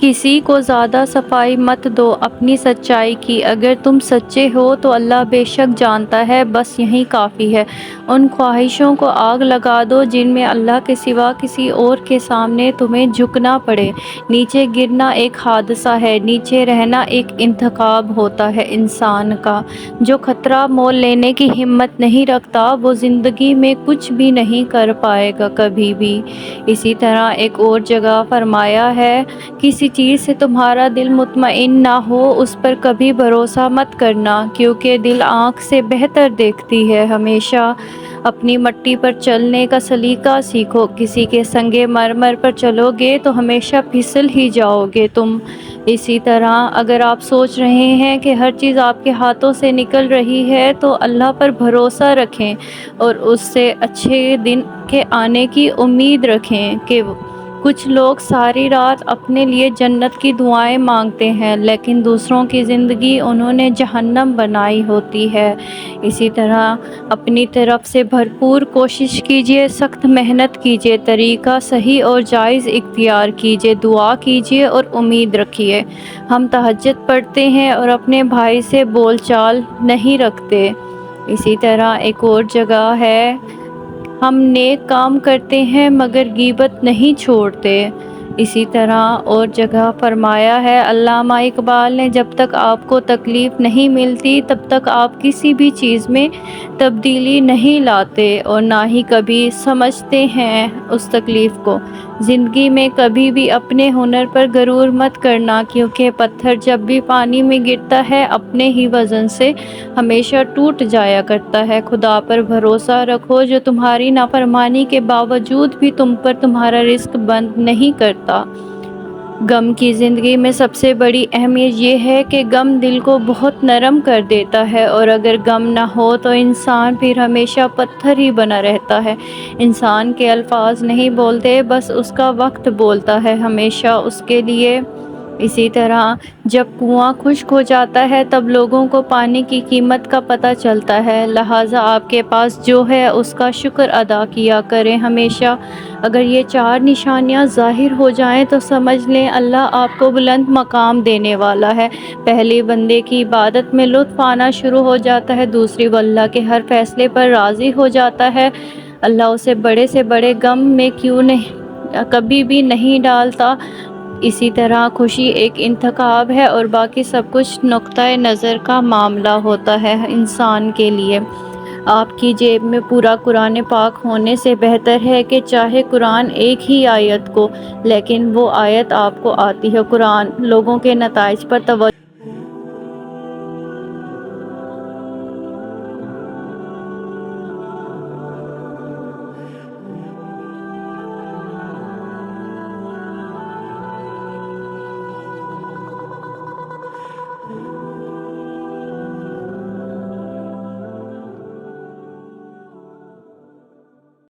کسی کو زیادہ صفائی مت دو اپنی سچائی کی، اگر تم سچے ہو تو اللہ بے شک جانتا ہے، بس یہی کافی ہے۔ ان خواہشوں کو آگ لگا دو جن میں اللہ کے سوا کسی اور کے سامنے تمہیں جھکنا پڑے۔ نیچے گرنا ایک حادثہ ہے، نیچے رہنا ایک انتخاب ہوتا ہے انسان کا۔ جو خطرہ مول لینے کی ہمت نہیں رکھتا وہ زندگی میں کچھ بھی نہیں کر پائے گا کبھی بھی۔ اسی طرح ایک اور جگہ فرمایا ہے، کسی چیز سے تمہارا دل مطمئن نہ ہو اس پر کبھی بھروسہ مت کرنا، کیونکہ دل آنکھ سے بہتر دیکھتی ہے۔ ہمیشہ اپنی مٹی پر چلنے کا سلیقہ سیکھو، کسی کے سنگ مرمر پر چلو گے تو ہمیشہ پھسل ہی جاؤ گے تم۔ اسی طرح اگر آپ سوچ رہے ہیں کہ ہر چیز آپ کے ہاتھوں سے نکل رہی ہے تو اللہ پر بھروسہ رکھیں اور اس سے اچھے دن کے آنے کی امید رکھیں۔ کہ کچھ لوگ ساری رات اپنے لیے جنت کی دعائیں مانگتے ہیں لیکن دوسروں کی زندگی انہوں نے جہنم بنائی ہوتی ہے۔ اسی طرح اپنی طرف سے بھرپور کوشش کیجیے، سخت محنت کیجیے، طریقہ صحیح اور جائز اختیار کیجیے، دعا کیجیے اور امید رکھیے۔ ہم تہجد پڑھتے ہیں اور اپنے بھائی سے بول چال نہیں رکھتے۔ اسی طرح ایک اور جگہ ہے، ہم نیک کام کرتے ہیں مگر غیبت نہیں چھوڑتے۔ اسی طرح اور جگہ فرمایا ہے، علامہ اقبال نے، جب تک آپ کو تکلیف نہیں ملتی تب تک آپ کسی بھی چیز میں تبدیلی نہیں لاتے اور نہ ہی کبھی سمجھتے ہیں اس تکلیف کو۔ زندگی میں کبھی بھی اپنے ہنر پر غرور مت کرنا، کیونکہ پتھر جب بھی پانی میں گرتا ہے اپنے ہی وزن سے ہمیشہ ٹوٹ جایا کرتا ہے۔ خدا پر بھروسہ رکھو جو تمہاری نافرمانی کے باوجود بھی تم پر تمہارا رزق بند نہیں کرتا۔ غم کی زندگی میں سب سے بڑی اہمیت یہ ہے کہ غم دل کو بہت نرم کر دیتا ہے، اور اگر غم نہ ہو تو انسان پھر ہمیشہ پتھر ہی بنا رہتا ہے۔ انسان کے الفاظ نہیں بولتے، بس اس کا وقت بولتا ہے ہمیشہ اس کے لیے۔ اسی طرح جب کنواں خشک ہو جاتا ہے تب لوگوں کو پانی کی قیمت کا پتہ چلتا ہے، لہٰذا آپ کے پاس جو ہے اس کا شکر ادا کیا کریں ہمیشہ۔ اگر یہ چار نشانیاں ظاہر ہو جائیں تو سمجھ لیں اللہ آپ کو بلند مقام دینے والا ہے۔ پہلی، بندے کی عبادت میں لطف آنا شروع ہو جاتا ہے، دوسری، وہ اللہ کے ہر فیصلے پر راضی ہو جاتا ہے، اللہ اسے بڑے سے بڑے غم میں کبھی بھی نہیں ڈالتا۔ اسی طرح خوشی ایک انتخاب ہے اور باقی سب کچھ نقطۂ نظر کا معاملہ ہوتا ہے انسان کے لیے۔ آپ کی جیب میں پورا قرآن پاک ہونے سے بہتر ہے کہ چاہے قرآن ایک ہی آیت کو، لیکن وہ آیت آپ کو آتی ہے۔ قرآن لوگوں کے نتائج پر توجہ